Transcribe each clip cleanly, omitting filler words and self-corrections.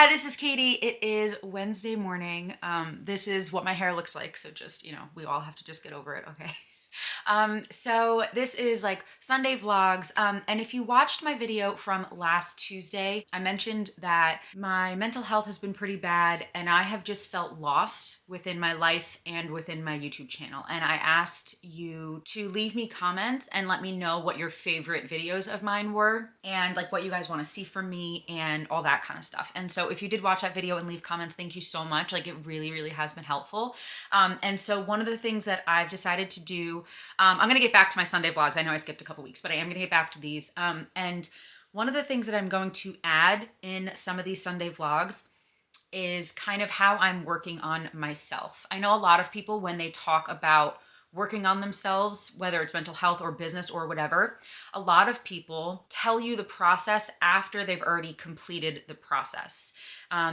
Hi, this is Katie. It is Wednesday morning. This is what my hair looks like. So just, we all have to just get over it, okay? So this is like Sunday vlogs. And if you watched my video from last Tuesday, I mentioned that my mental health has been pretty bad and I have just felt lost within my life and within my YouTube channel. And I asked you to leave me comments and let me know what your favorite videos of mine were and like what you guys want to see from me and all that kind of stuff. And so if you did watch that video and leave comments, thank you so much. Like it really, really has been helpful. And so one of the things that I've decided to do, I'm going to get back to my Sunday vlogs. I know I skipped a couple weeks, but I am going to get back to these. And one of the things that I'm going to add in some of these Sunday vlogs is kind of how I'm working on myself. I know a lot of people, when they talk about working on themselves, whether it's mental health or business or whatever, a lot of people tell you the process after they've already completed the process.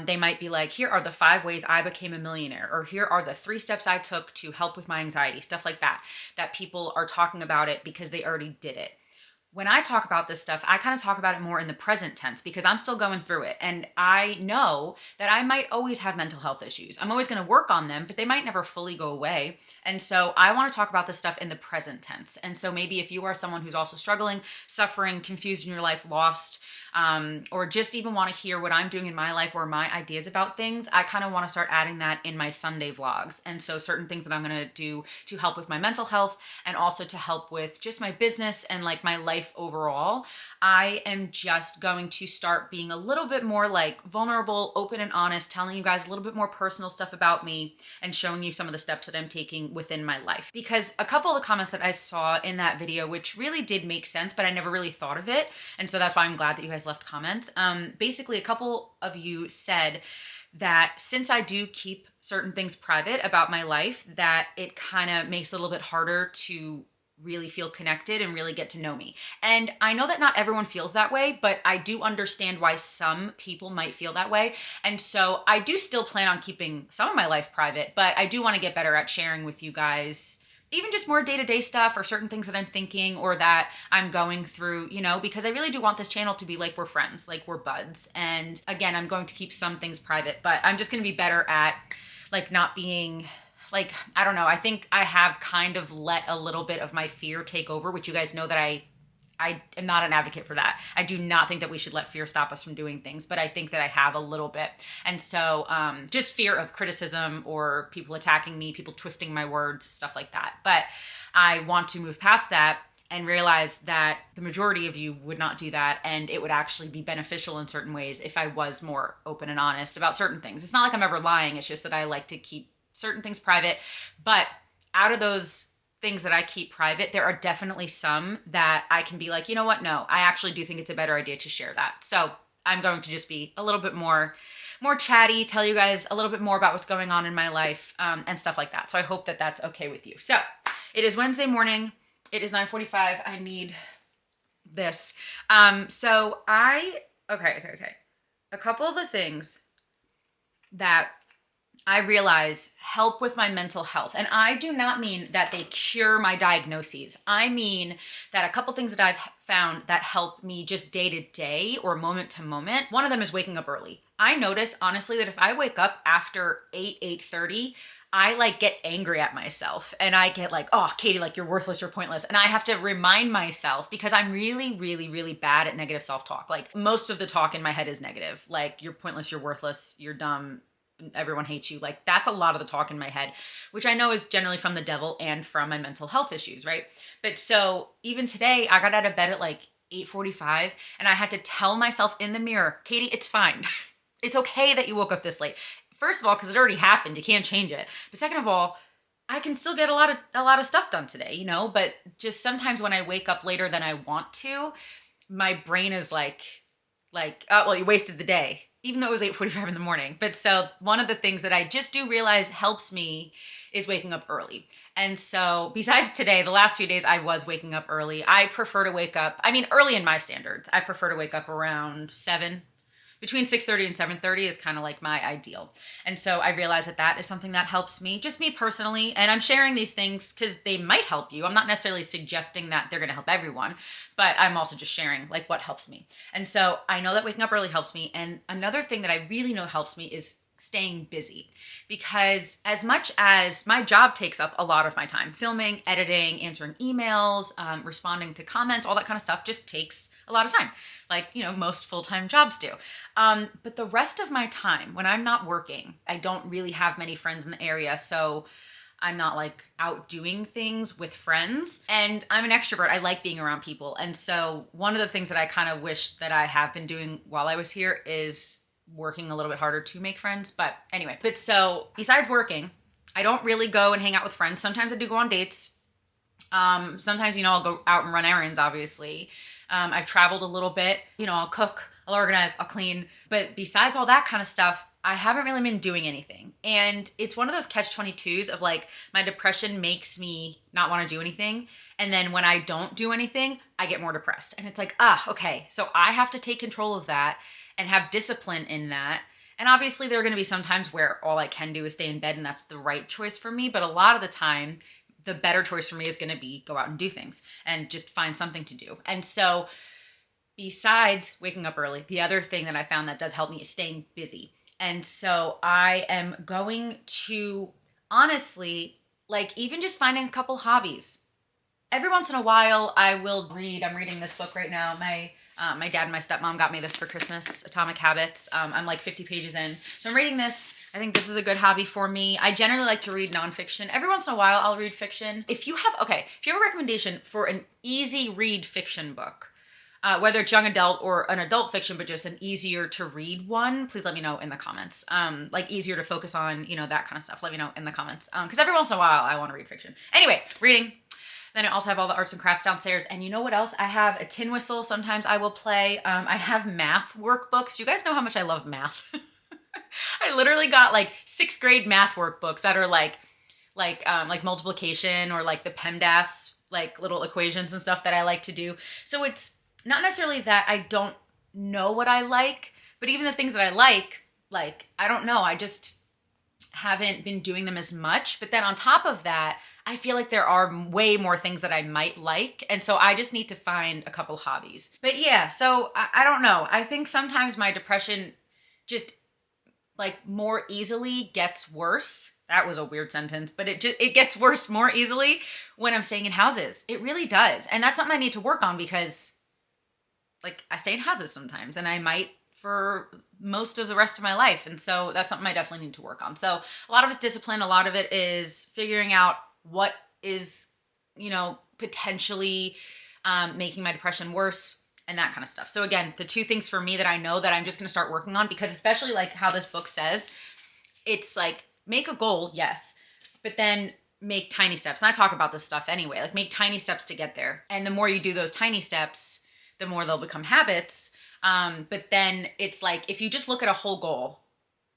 They might be like, here are the 5 ways I became a millionaire, or here are the 3 steps I took to help with my anxiety, stuff like that, that people are talking about it because they already did it. When I talk about this stuff, I kind of talk about it more in the present tense because I'm still going through it. And I know that I might always have mental health issues. I'm always going to work on them, but they might never fully go away. And so I want to talk about this stuff in the present tense. And so maybe if you are someone who's also struggling, suffering, confused in your life, lost, or just even want to hear what I'm doing in my life or my ideas about things, I kind of want to start adding that in my Sunday vlogs. And so certain things that I'm going to do to help with my mental health and also to help with just my business and like my life overall, I am just going to start being a little bit more like vulnerable, open and honest, telling you guys a little bit more personal stuff about me and showing you some of the steps that I'm taking within my life. Because a couple of the comments that I saw in that video, which really did make sense, but I never really thought of it. And so that's why I'm glad that you guys left comments. Basically, a couple of you said that since I do keep certain things private about my life, that it kind of makes it a little bit harder to really feel connected and really get to know me. And I know that not everyone feels that way, but I do understand why some people might feel that way. And so I do still plan on keeping some of my life private, but I do want to get better at sharing with you guys even just more day-to-day stuff or certain things that I'm thinking or that I'm going through, because I really do want this channel to be like we're friends, like we're buds. And again, I'm going to keep some things private, but I'm just going to be better at like not being like, I don't know. I think I have kind of let a little bit of my fear take over, which you guys know that I am not an advocate for that. I do not think that we should let fear stop us from doing things, but I think that I have a little bit. And so just fear of criticism or people attacking me, people twisting my words, stuff like that. But I want to move past that and realize that the majority of you would not do that. And it would actually be beneficial in certain ways if I was more open and honest about certain things. It's not like I'm ever lying. It's just that I like to keep certain things private. But out of those things that I keep private, there are definitely some that I can be like, you know what? No, I actually do think it's a better idea to share that. So I'm going to just be a little bit more chatty, tell you guys a little bit more about what's going on in my life and stuff like that. So I hope that that's okay with you. So it is Wednesday morning. It is 9:45. I need this. Okay. A couple of the things that I realize help with my mental health. And I do not mean that they cure my diagnoses. I mean that a couple things that I've found that help me just day to day or moment to moment. One of them is waking up early. I notice honestly that if I wake up after 8:30, I like get angry at myself and I get like, oh, Katie, like you're worthless, you're pointless. And I have to remind myself because I'm really, really, really bad at negative self-talk. Like most of the talk in my head is negative. Like you're pointless, you're worthless, you're dumb, everyone hates you. Like that's a lot of the talk in my head, which I know is generally from the devil and from my mental health issues, right? But so even today I got out of bed at like 8:45 and I had to tell myself in the mirror, Katie, it's fine. It's okay that you woke up this late. First of all, because it already happened, you can't change it. But second of all, I can still get a lot of stuff done today, but just sometimes when I wake up later than I want to, my brain is like, oh, well, you wasted the day. Even though it was 8:45 in the morning. But so one of the things that I just do realize helps me is waking up early. And so besides today, the last few days I was waking up early. I prefer to wake up, early in my standards. I prefer to wake up around 7, between 6:30 and 7:30 is kind of like my ideal. And so I realize that that is something that helps me, just me personally. And I'm sharing these things because they might help you. I'm not necessarily suggesting that they're going to help everyone, but I'm also just sharing like what helps me. And so I know that waking up early helps me. And another thing that I really know helps me is staying busy, because as much as my job takes up a lot of my time, filming, editing, answering emails, responding to comments, all that kind of stuff just takes a lot of time, like, you know, most full-time jobs do. But the rest of my time when I'm not working, I don't really have many friends in the area. So I'm not like out doing things with friends, and I'm an extrovert. I like being around people. And so one of the things that I kind of wish that I have been doing while I was here is working a little bit harder to make friends. But anyway, but so besides working, I don't really go and hang out with friends. Sometimes I do go on dates. Sometimes, you know, I'll go out and run errands, obviously. I've traveled a little bit, you know, I'll cook, I'll organize, I'll clean. But besides all that kind of stuff, I haven't really been doing anything. And it's one of those catch-22s of like, my depression makes me not want to do anything. And then when I don't do anything, I get more depressed. And it's like, okay, so I have to take control of that and have discipline in that. And obviously there are going to be some times where all I can do is stay in bed and that's the right choice for me. But a lot of the time, the better choice for me is going to be go out and do things and just find something to do. And so besides waking up early, the other thing that I found that does help me is staying busy. And so I am going to honestly, like, even just finding a couple hobbies. Every once in a while I will read. I'm reading this book right now. My dad and my stepmom got me this for Christmas, Atomic Habits. I'm like 50 pages in. So I'm reading this. I think this is a good hobby for me. I generally like to read nonfiction. Every once in a while, I'll read fiction. If you have a recommendation for an easy read fiction book, whether it's young adult or an adult fiction, but just an easier to read one, please let me know in the comments. Like easier to focus on, you know, that kind of stuff. Let me know in the comments. Because every once in a while, I want to read fiction. Anyway, reading. Then I also have all the arts and crafts downstairs. And you know what else? I have a tin whistle. Sometimes I will play. I have math workbooks. You guys know how much I love math. I literally got like 6th grade math workbooks that are like multiplication or like the PEMDAS, like little equations and stuff that I like to do. So it's not necessarily that I don't know what I like, but even the things that I like, I don't know. I just haven't been doing them as much. But then on top of that, I feel like there are way more things that I might like. And so I just need to find a couple hobbies. But yeah, so I don't know. I think sometimes my depression just like more easily gets worse. That was a weird sentence, but it gets worse more easily when I'm staying in houses. It really does. And that's something I need to work on because like I stay in houses sometimes and I might for most of the rest of my life. And so that's something I definitely need to work on. So a lot of it's discipline. A lot of it is figuring out what is, you know, potentially making my depression worse and that kind of stuff. So again, the two things for me that I know that I'm just going to start working on, because especially like how this book says, it's like make a goal, yes, but then make tiny steps. And I talk about this stuff anyway, like make tiny steps to get there. And the more you do those tiny steps, the more they'll become habits. But then it's like, if you just look at a whole goal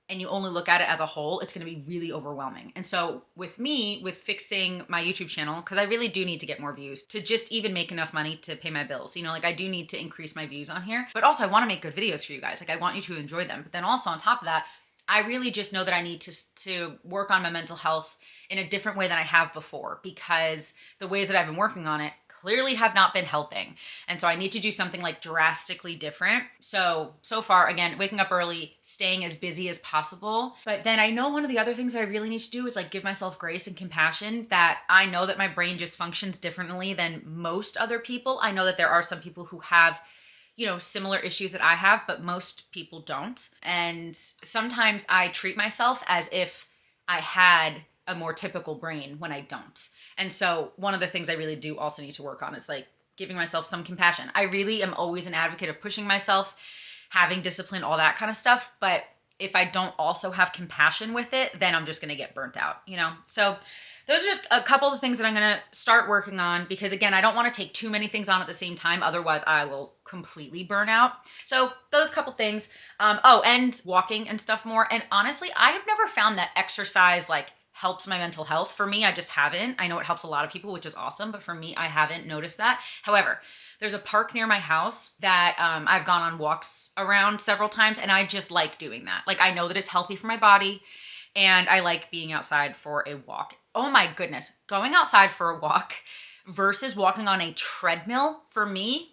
and you only look at it as a whole, it's going to be really overwhelming. And so with me, with fixing my YouTube channel, because I really do need to get more views to just even make enough money to pay my bills. You know, like I do need to increase my views on here, but also I want to make good videos for you guys. Like I want you to enjoy them. But then also on top of that, I really just know that I need to work on my mental health in a different way than I have before, because the ways that I've been working on it clearly have not been helping. And so I need to do something like drastically different. So far, again, waking up early, staying as busy as possible. But then I know one of the other things that I really need to do is like give myself grace and compassion, that I know that my brain just functions differently than most other people. I know that there are some people who have, you know, similar issues that I have, but most people don't. And sometimes I treat myself as if I had a more typical brain when I don't. And so one of the things I really do also need to work on is like giving myself some compassion. I really am always an advocate of pushing myself, having discipline, all that kind of stuff. But if I don't also have compassion with it, then I'm just going to get burnt out, you know? So those are just a couple of things that I'm going to start working on, because again, I don't want to take too many things on at the same time. Otherwise I will completely burn out. So those couple things. And walking and stuff more. And honestly, I have never found that exercise like helps my mental health. For me, I just haven't. I know it helps a lot of people, which is awesome, but for me, I haven't noticed that. However, there's a park near my house that I've gone on walks around several times, and I just like doing that. Like, I know that it's healthy for my body, and I like being outside for a walk. Oh my goodness, going outside for a walk versus walking on a treadmill, for me,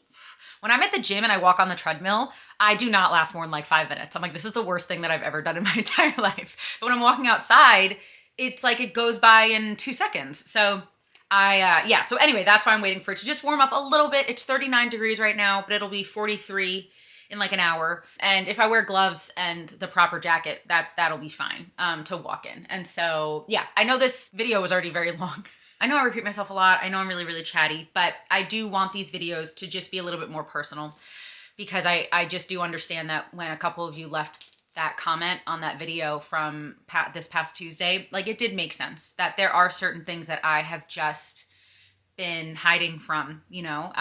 when I'm at the gym and I walk on the treadmill, I do not last more than like 5 minutes. I'm like, this is the worst thing that I've ever done in my entire life. But when I'm walking outside, it's like it goes by in 2 seconds. So yeah, so anyway, that's why I'm waiting for it to just warm up a little bit. It's 39 degrees right now, but it'll be 43 in like an hour. And if I wear gloves and the proper jacket, that'll be fine to walk in. And so, yeah, I know this video was already very long. I know I repeat myself a lot. I know I'm really, really chatty, but I do want these videos to just be a little bit more personal, because I just do understand that when a couple of you left that comment on that video from this past Tuesday, like, it did make sense that there are certain things that I have just been hiding from, you know,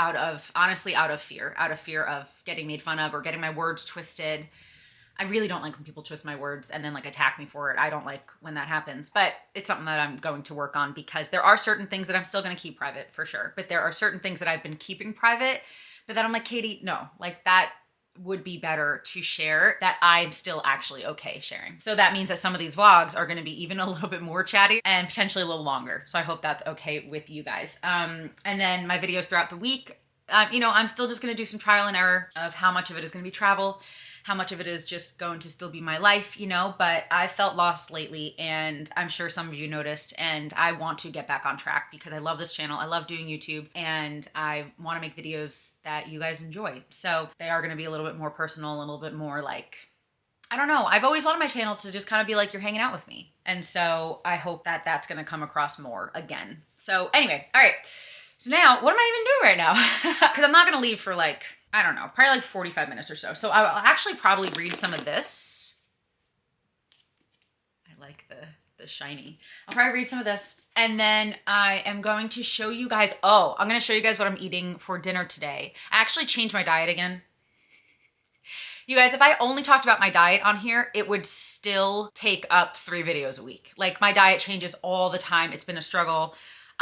honestly, out of fear of getting made fun of or getting my words twisted. I really don't like when people twist my words and then like attack me for it. I don't like when that happens, but it's something that I'm going to work on, because there are certain things that I'm still going to keep private for sure. But there are certain things that I've been keeping private, but then I'm like, Katie, no, like, that would be better to share, that I'm still actually okay sharing. So that means that some of these vlogs are going to be even a little bit more chatty and potentially a little longer. So I hope that's okay with you guys. And then my videos throughout the week, you know, I'm still just going to do some trial and error of how much of it is going to be travel, how much of it is just going to still be my life, you know, but I felt lost lately, and I'm sure some of you noticed, and I want to get back on track because I love this channel. I love doing YouTube, and I want to make videos that you guys enjoy. So they are going to be a little bit more personal, a little bit more like, I don't know. I've always wanted my channel to just kind of be like, you're hanging out with me. And so I hope that that's going to come across more again. So anyway, all right. So now what am I even doing right now? Because I'm not going to leave for like, I don't know, probably like 45 minutes or so. So I'll actually probably read some of this. I like the shiny. I'll probably read some of this. And then I am going to show you guys, I'm going to show you guys what I'm eating for dinner today. I actually changed my diet again. You guys, if I only talked about my diet on here, it would still take up 3 videos a week. Like, my diet changes all the time. It's been a struggle.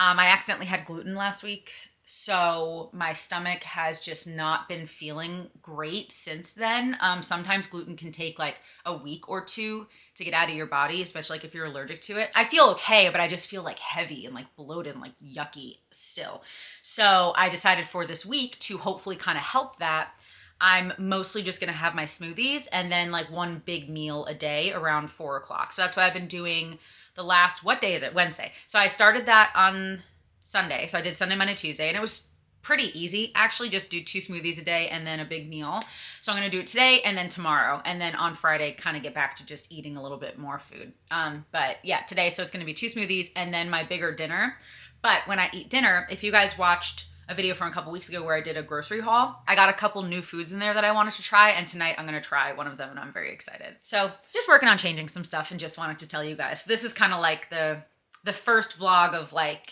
I accidentally had gluten last week, so my stomach has just not been feeling great since then. Sometimes gluten can take like a week or 2 to get out of your body, especially like if you're allergic to it. I feel okay, but I just feel like heavy and like bloated and like yucky still. So I decided for this week to hopefully kind of help that. I'm mostly just gonna have my smoothies and then like 1 big meal a day around 4 o'clock. So that's what I've been doing the last, what day is it? Wednesday. So I started that on Sunday. So I did Sunday, Monday, Tuesday, and it was pretty easy. Actually, just do 2 smoothies a day and then a big meal. So I'm gonna do it today and then tomorrow. And then on Friday, kind of get back to just eating a little bit more food. But yeah, today, so it's gonna be 2 smoothies and then my bigger dinner. But when I eat dinner, if you guys watched a video from a couple weeks ago where I did a grocery haul, I got a couple new foods in there that I wanted to try, and tonight I'm gonna try one of them and I'm very excited. So just working on changing some stuff and just wanted to tell you guys. This is kind of like the first vlog of like,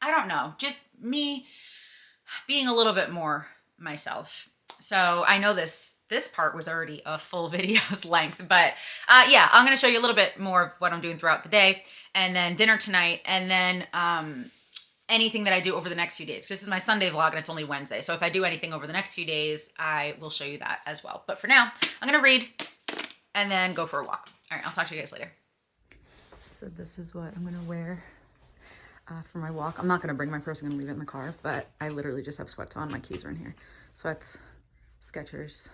I don't know, just me being a little bit more myself. So I know this part was already a full video's length, but yeah, I'm gonna show you a little bit more of what I'm doing throughout the day, and then dinner tonight, and then anything that I do over the next few days. This is my Sunday vlog and it's only Wednesday. So if I do anything over the next few days, I will show you that as well. But for now, I'm gonna read and then go for a walk. All right, I'll talk to you guys later. So this is what I'm gonna wear for my walk. I'm not gonna bring my purse, I'm gonna leave it in the car, but I literally just have sweats on. My keys are in here. Sweats, Skechers,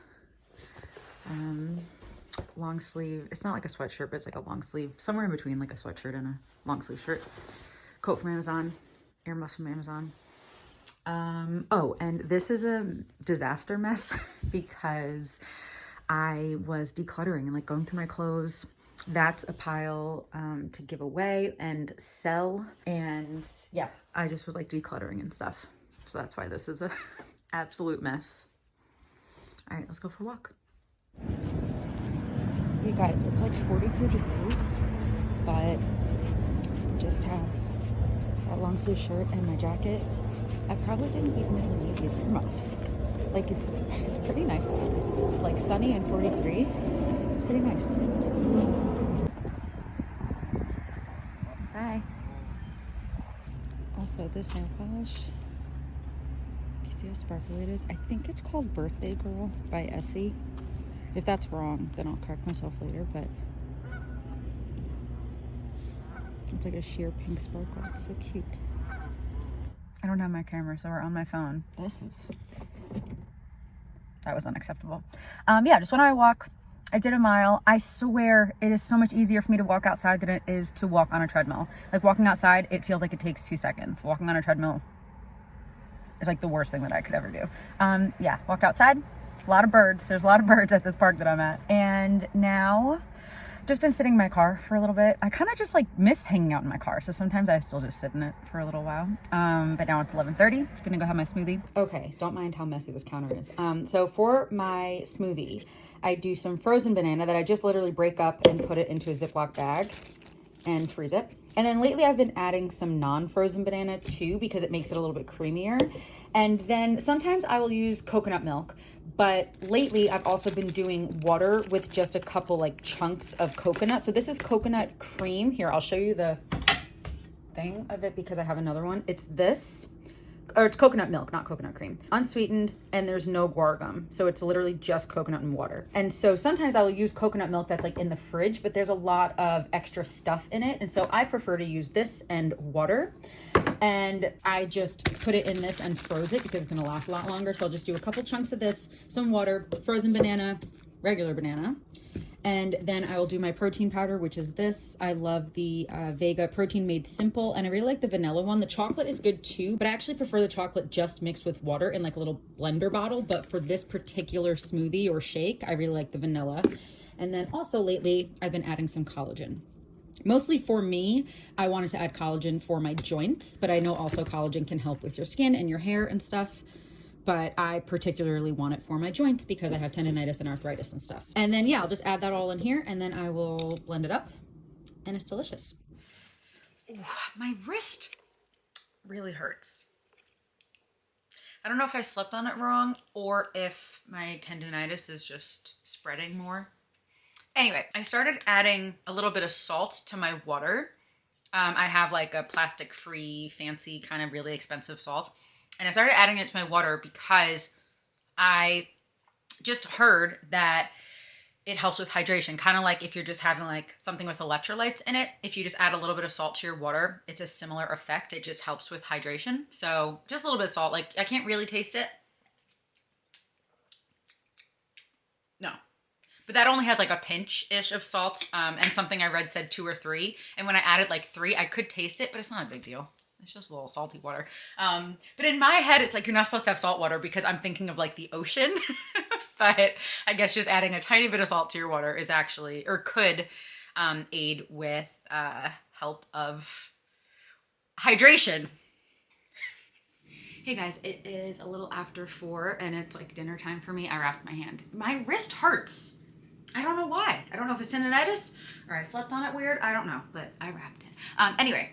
long sleeve. It's not like a sweatshirt, but it's like a long sleeve, somewhere in between like a sweatshirt and a long sleeve shirt. Coat from Amazon. Air muffs from Amazon. Oh, and this is a disaster mess because I was decluttering and like going through my clothes. That's a pile to give away and sell. And yeah, I just was like decluttering and stuff. So that's why this is a absolute mess. All right, let's go for a walk. You guys, it's like 43 degrees, but just have that long sleeve shirt and my jacket. I probably didn't even really need these earmuffs. Like it's pretty nice out. Like sunny and 43. It's pretty nice. So this nail polish, you see how sparkly it is? I think it's called Birthday Girl by Essie. If that's wrong, then I'll correct myself later, but it's like a sheer pink sparkle. It's so cute. I don't have my camera, so we're on my phone. That was unacceptable. Yeah, just went on my walk. I did a mile. I swear it is so much easier for me to walk outside than it is to walk on a treadmill. Like walking outside, it feels like it takes 2 seconds. Walking on a treadmill is like the worst thing that I could ever do. Yeah, walked outside. A lot of birds. There's a lot of birds at this park that I'm at. And now just been sitting in my car for a little bit. I kind of just like miss hanging out in my car. So sometimes I still just sit in it for a little while. But now it's 11:30. Gonna go have my smoothie. Okay, don't mind how messy this counter is. So for my smoothie, I do some frozen banana that I just literally break up and put it into a Ziploc bag and freeze it. And then lately I've been adding some non-frozen banana too because it makes it a little bit creamier. And then sometimes I will use coconut milk, but lately I've also been doing water with just a couple like chunks of coconut. So this is coconut cream. Here, I'll show you the thing of it because I have another one. It's this, or it's coconut milk, not coconut cream. Unsweetened, and there's no guar gum. So it's literally just coconut and water. And so sometimes I will use coconut milk that's like in the fridge, but there's a lot of extra stuff in it. And so I prefer to use this and water. And I just put it in this and froze it because it's gonna last a lot longer. So I'll just do a couple chunks of this, some water, frozen banana, regular banana. And then I will do my protein powder, which is this. I love the Vega Protein Made Simple, and I really like the vanilla one. The chocolate is good too, but I actually prefer the chocolate just mixed with water in like a little blender bottle. But for this particular smoothie or shake, I really like the vanilla. And then also lately, I've been adding some collagen. Mostly for me, I wanted to add collagen for my joints, but I know also collagen can help with your skin and your hair and stuff. But I particularly want it for my joints because I have tendonitis and arthritis and stuff. And then, yeah, I'll just add that all in here and then I will blend it up and it's delicious. Ooh, my wrist really hurts. I don't know if I slept on it wrong or if my tendonitis is just spreading more. Anyway, I started adding a little bit of salt to my water. I have like a plastic-free, fancy, kind of really expensive salt. And I started adding it to my water because I just heard that it helps with hydration. Kind of like if you're just having like something with electrolytes in it, if you just add a little bit of salt to your water, it's a similar effect. It just helps with hydration. So just a little bit of salt. Like I can't really taste it. No. But that only has like a pinch-ish of salt. And something I read said 2 or 3. And when I added like 3, I could taste it, but it's not a big deal. It's just a little salty water. But in my head, it's like you're not supposed to have salt water because I'm thinking of like the ocean. But I guess just adding a tiny bit of salt to your water is actually, or could aid with help of hydration. Hey guys, it is a little after 4 and it's like dinner time for me. I wrapped my hand. My wrist hurts. I don't know why. I don't know if it's tendonitis or I slept on it weird. I don't know, but I wrapped it. Anyway.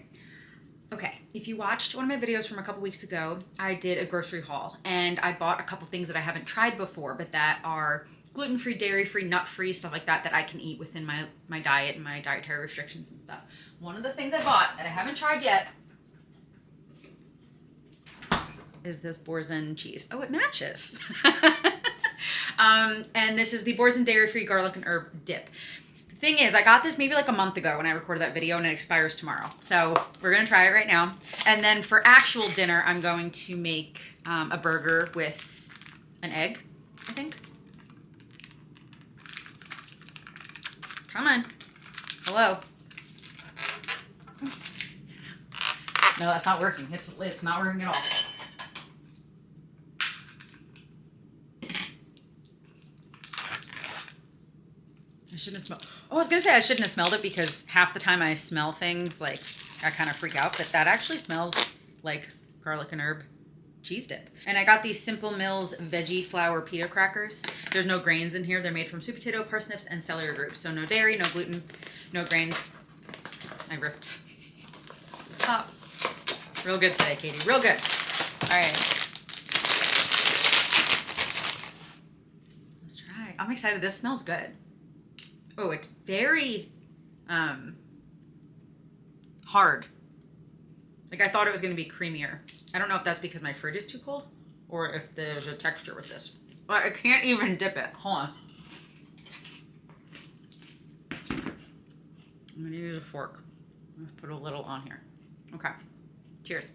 Okay, if you watched one of my videos from a couple weeks ago, I did a grocery haul and I bought a couple things that I haven't tried before, but that are gluten-free, dairy-free, nut-free, stuff like that, that I can eat within my diet and my dietary restrictions and stuff. One of the things I bought that I haven't tried yet is this Boursin cheese. Oh, it matches. And this is the Boursin dairy-free garlic and herb dip. Thing is, I got this maybe like a month ago when I recorded that video and it expires tomorrow. So we're gonna try it right now. And then for actual dinner, I'm going to make a burger with an egg, I think. Come on, hello. No, that's not working. It's not working at all. I shouldn't have smelled. Oh, I was gonna say I shouldn't have smelled it because half the time I smell things like I kind of freak out, but that actually smells like garlic and herb cheese dip. And I got these Simple Mills veggie flour pita crackers. There's no grains in here. They're made from sweet potato, parsnips, and celery groups. So no dairy, no gluten, no grains. I ripped top. Real good today, Katie. Real good. All right. Let's try. I'm excited. This smells good. Oh, it's very hard. Like I thought it was gonna be creamier. I don't know if that's because my fridge is too cold or if there's a texture with this. But I can't even dip it. Hold on. I'm gonna use a fork. Let's put a little on here. Okay. Cheers.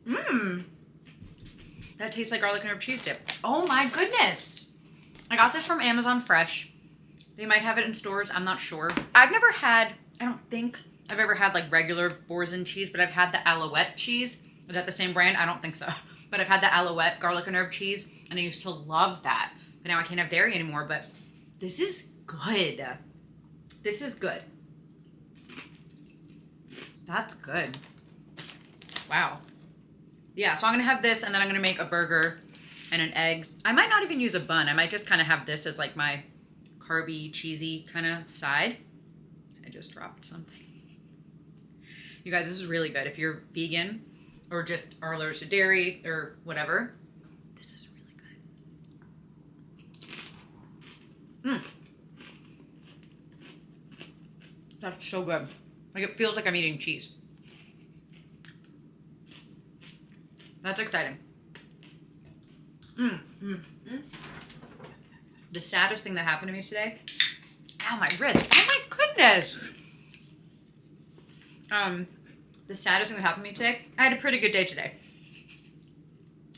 Mmm. That tastes like garlic and herb cheese dip. Oh my goodness. I got this from Amazon Fresh. They might have it in stores. I'm not sure. I've never had, I don't think I've ever had like regular Boursin cheese, but I've had the Alouette cheese. Is that the same brand? I don't think so. But I've had the Alouette garlic and herb cheese, and I used to love that. But now I can't have dairy anymore, but this is good. This is good. That's good. Wow. Yeah, so I'm gonna have this, and then I'm gonna make a burger and an egg. I might not even use a bun. I might just kind of have this as like my carby, cheesy kind of side. I just dropped something. You guys, this is really good. If you're vegan or just are allergic to dairy or whatever, this is really good. That's so good. Like it feels like I'm eating cheese. That's exciting. The saddest thing that happened to me today, ow, my wrist. Oh my goodness. The saddest thing that happened to me today, I had a pretty good day today.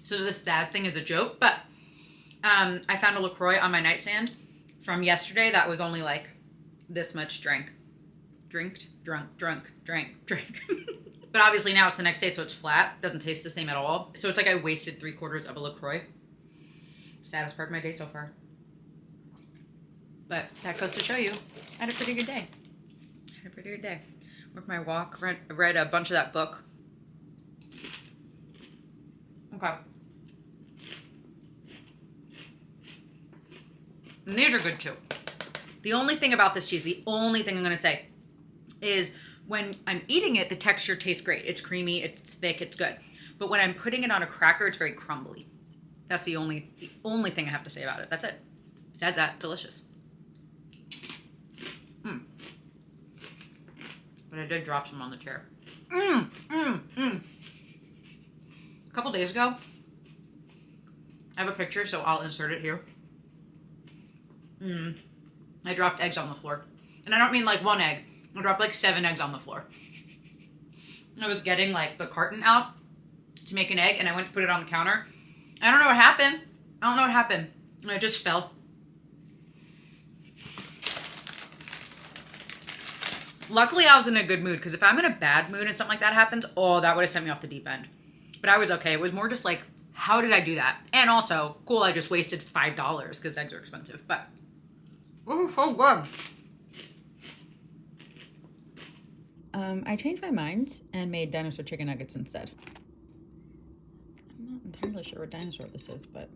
So the sad thing is a joke, but I found a LaCroix on my nightstand from yesterday that was only like this much drank. But obviously now it's the next day, so it's flat. Doesn't taste the same at all. So it's like I wasted 3/4 of a LaCroix. Saddest part of my day so far. But that goes to show you, I had a pretty good day. Went for my walk, read a bunch of that book. Okay. And these are good too. The only thing about this cheese, the only thing I'm gonna say is when I'm eating it, the texture tastes great. It's creamy, it's thick, it's good. But when I'm putting it on a cracker, it's very crumbly. That's the only thing I have to say about it. That's it. Besides that, delicious. But I did drop some on the chair. A couple days ago, I have a picture, so I'll insert it here. I dropped eggs on the floor. And I don't mean like one egg. I dropped like 7 eggs on the floor. I was getting like the carton out to make an egg, and I went to put it on the counter. I don't know what happened. And it just fell. Luckily, I was in a good mood, because if I'm in a bad mood and something like that happens, oh, that would have sent me off the deep end. But I was okay. It was more just like, how did I do that? And also, cool, I just wasted $5 because eggs are expensive. But, oh, so good. I changed my mind and made dinosaur chicken nuggets instead. I'm not entirely sure what dinosaur this is, but...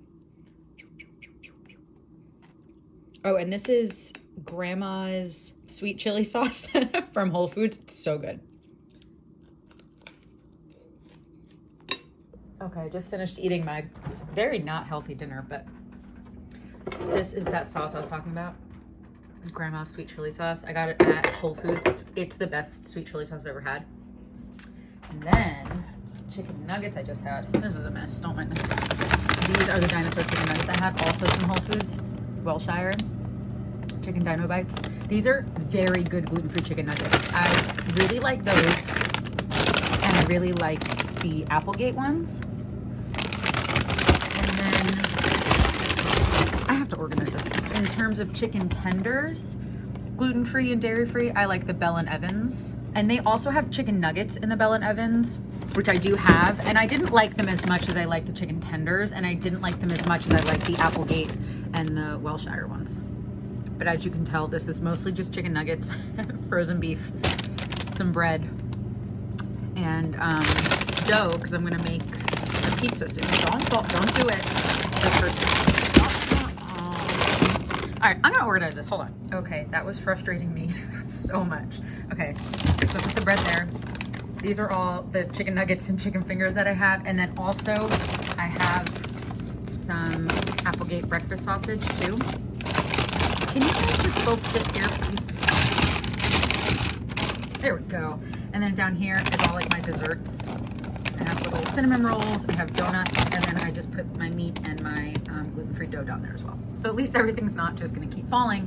Oh, and this is Grandma's sweet chili sauce from Whole Foods. It's so good. Okay, I just finished eating my very not healthy dinner, but this is that sauce I was talking about. Grandma's sweet chili sauce. I got it at Whole Foods. It's the best sweet chili sauce I've ever had. And then chicken nuggets I just had. This is a mess. Don't mind this. These are the dinosaur chicken nuggets I had, also from Whole Foods. Welshire chicken dino bites. These are very good gluten-free chicken nuggets. I really like those, and I really like the Applegate ones. And then I have to organize this. In terms of chicken tenders, gluten-free and dairy-free, I like the Bell & Evans. And they also have chicken nuggets in the Bell & Evans, which I do have. And I didn't like them as much as I like the chicken tenders, and I didn't like them as much as I like the Applegate and the Welshire ones. But as you can tell, this is mostly just chicken nuggets, frozen beef, some bread, and dough, because I'm gonna make a pizza soon. Don't do it. This hurts. All right, I'm gonna organize this. Hold on. Okay, that was frustrating me so much. Okay, so put the bread there. These are all the chicken nuggets and chicken fingers that I have, and then also I have some Applegate breakfast sausage too. Can you guys just both sit here, please? There we go. And then down here is all like my desserts. I have little cinnamon rolls, I have donuts, and then I just put my meat and my gluten-free dough down there as well. So at least everything's not just gonna keep falling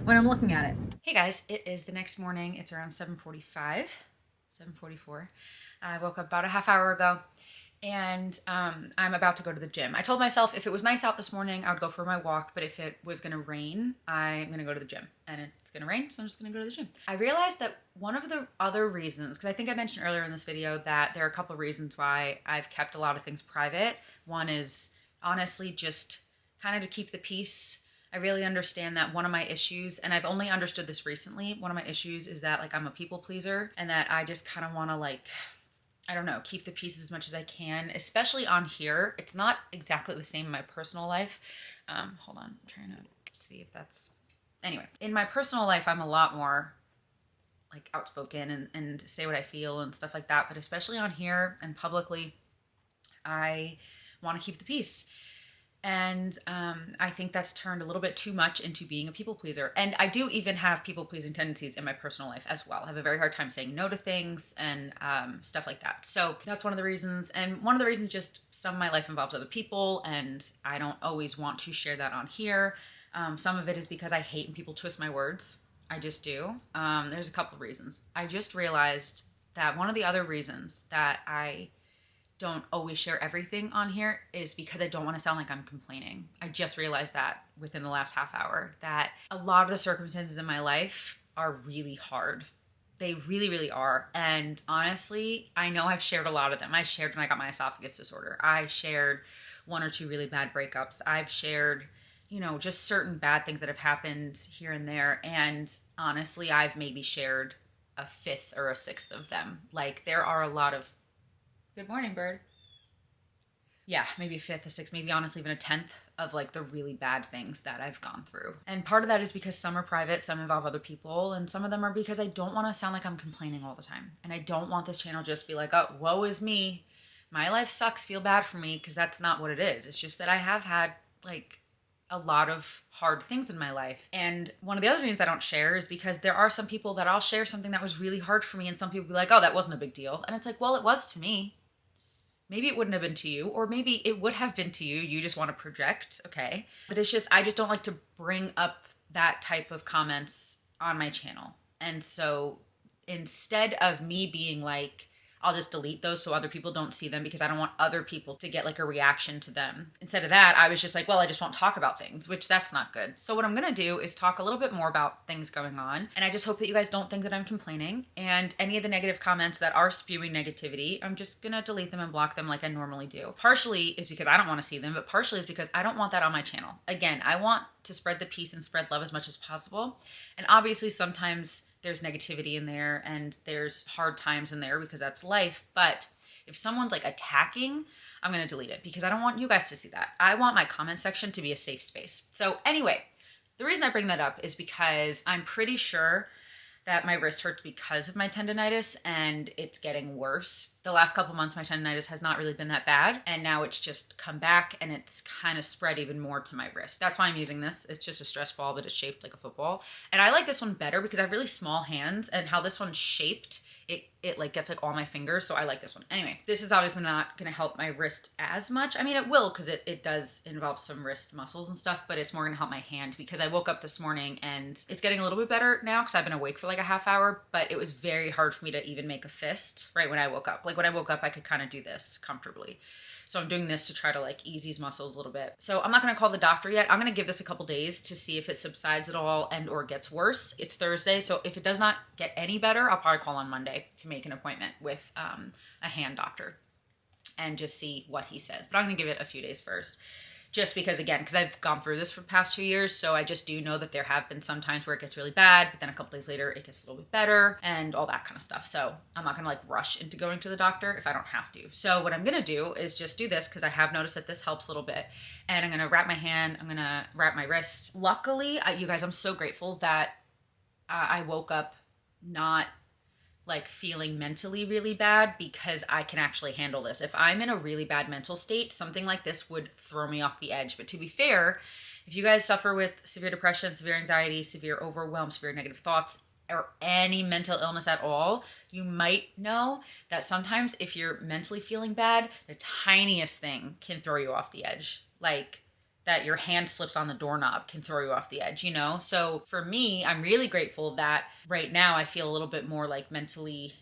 when I'm looking at it. Hey guys, it is the next morning. It's around 7:45, 7:44. I woke up about a half hour ago and I'm about to go to the gym. I told myself if it was nice out this morning, I would go for my walk, but if it was gonna rain, I'm gonna go to the gym. And it's gonna rain, so I'm just gonna go to the gym. I realized that one of the other reasons, because I think I mentioned earlier in this video that there are a couple of reasons why I've kept a lot of things private. One is honestly just kind of to keep the peace. I really understand that one of my issues, and I've only understood this recently, one of my issues is that like I'm a people pleaser and that I just kind of want to like, I don't know, keep the peace as much as I can, especially on here. It's not exactly the same in my personal life. Hold on, I'm trying to see if that's, anyway. In my personal life, I'm a lot more like outspoken and say what I feel and stuff like that. But especially on here and publicly, I want to keep the peace. And I think that's turned a little bit too much into being a people pleaser. And I do even have people pleasing tendencies in my personal life as well. I have a very hard time saying no to things and stuff like that. So that's one of the reasons. And one of the reasons just some of my life involves other people and I don't always want to share that on here. Some of it is because I hate when people twist my words. I just do. There's a couple of reasons. I just realized that one of the other reasons that I don't always share everything on here is because I don't want to sound like I'm complaining. I just realized that within the last half hour that a lot of the circumstances in my life are really hard. They really, really are. And honestly, I know I've shared a lot of them. I shared when I got my esophagus disorder. I shared one or two really bad breakups. I've shared, you know, just certain bad things that have happened here and there. And honestly, I've maybe shared a fifth or a sixth of them. Like there are a lot of, good morning, bird. Yeah, maybe a fifth, a sixth, maybe honestly even a tenth of like the really bad things that I've gone through. And part of that is because some are private, some involve other people, and some of them are because I don't want to sound like I'm complaining all the time. And I don't want this channel just be like, oh, woe is me. My life sucks, feel bad for me, because that's not what it is. It's just that I have had like a lot of hard things in my life. And one of the other things I don't share is because there are some people that I'll share something that was really hard for me and some people be like, oh, that wasn't a big deal. And it's like, well, it was to me. Maybe it wouldn't have been to you, or maybe it would have been to you. You just want to project, okay? But it's just, I just don't like to bring up that type of comments on my channel. And so instead of me being like, I'll just delete those so other people don't see them because I don't want other people to get like a reaction to them. Instead of that, I was just like, well, I just won't talk about things, which that's not good. So what I'm gonna do is talk a little bit more about things going on. And I just hope that you guys don't think that I'm complaining. And any of the negative comments that are spewing negativity, I'm just gonna delete them and block them like I normally do. Partially is because I don't wanna see them, but partially is because I don't want that on my channel. Again, I want to spread the peace and spread love as much as possible. And obviously sometimes there's negativity in there and there's hard times in there because that's life. But if someone's like attacking, I'm going to delete it because I don't want you guys to see that. I want my comment section to be a safe space. So anyway, the reason I bring that up is because I'm pretty sure that my wrist hurts because of my tendonitis and it's getting worse. The last couple months, my tendonitis has not really been that bad. And now it's just come back and it's kind of spread even more to my wrist. That's why I'm using this. It's just a stress ball, but it's shaped like a football. And I like this one better because I have really small hands and how this one's shaped, it like gets like all my fingers. So I like this one. Anyway, this is obviously not going to help my wrist as much. I mean, it will because it does involve some wrist muscles and stuff, but it's more going to help my hand because I woke up this morning and it's getting a little bit better now because I've been awake for like a half hour, but it was very hard for me to even make a fist right when I woke up. Like when I woke up, I could kind of do this comfortably. So I'm doing this to try to like ease these muscles a little bit. So I'm not gonna call the doctor yet. I'm gonna give this a couple days to see if it subsides at all and or gets worse. It's Thursday, so if it does not get any better, I'll probably call on Monday to make an appointment with a hand doctor and just see what he says. But I'm gonna give it a few days first. Just because, again, because I've gone through this for the past 2 years, so I just do know that there have been some times where it gets really bad, but then a couple days later it gets a little bit better and all that kind of stuff. So I'm not gonna like rush into going to the doctor if I don't have to. So what I'm gonna do is just do this because I have noticed that this helps a little bit. And I'm gonna wrap my hand, I'm gonna wrap my wrist. Luckily, you guys, I'm so grateful that I woke up not like feeling mentally really bad because I can actually handle this. If I'm in a really bad mental state, something like this would throw me off the edge. But to be fair, if you guys suffer with severe depression, severe anxiety, severe overwhelm, severe negative thoughts, or any mental illness at all, you might know that sometimes if you're mentally feeling bad, the tiniest thing can throw you off the edge. Like that your hand slips on the doorknob can throw you off the edge, you know? So for me, I'm really grateful that right now I feel a little bit more like mentally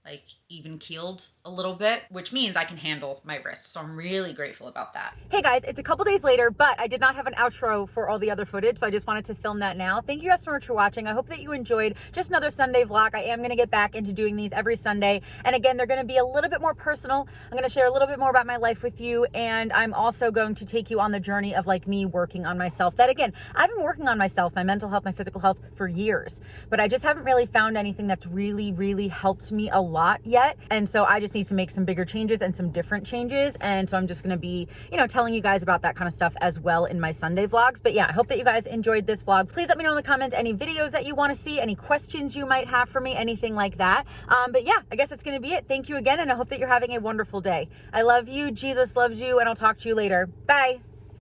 like even keeled a little bit, which means I can handle my wrists. So I'm really grateful about that. Hey guys, it's a couple days later, but I did not have an outro for all the other footage, so I just wanted to film that now. Thank you guys so much for watching. I hope that you enjoyed just another Sunday vlog. I am gonna get back into doing these every Sunday. And again, they're gonna be a little bit more personal. I'm gonna share a little bit more about my life with you. And I'm also going to take you on the journey of like me working on myself. That again, I've been working on myself, my mental health, my physical health for years, but I just haven't really found anything that's really helped me a lot yet. And so I just need to make some bigger changes and some different changes. And so I'm just going to be, you know, telling you guys about that kind of stuff as well in my Sunday vlogs. But yeah, I hope that you guys enjoyed this vlog. Please let me know in the comments any videos that you want to see, any questions you might have for me, anything like that. But yeah, I guess that's going to be it. Thank you again. And I hope that you're having a wonderful day. I love you. Jesus loves you. And I'll talk to you later. Bye.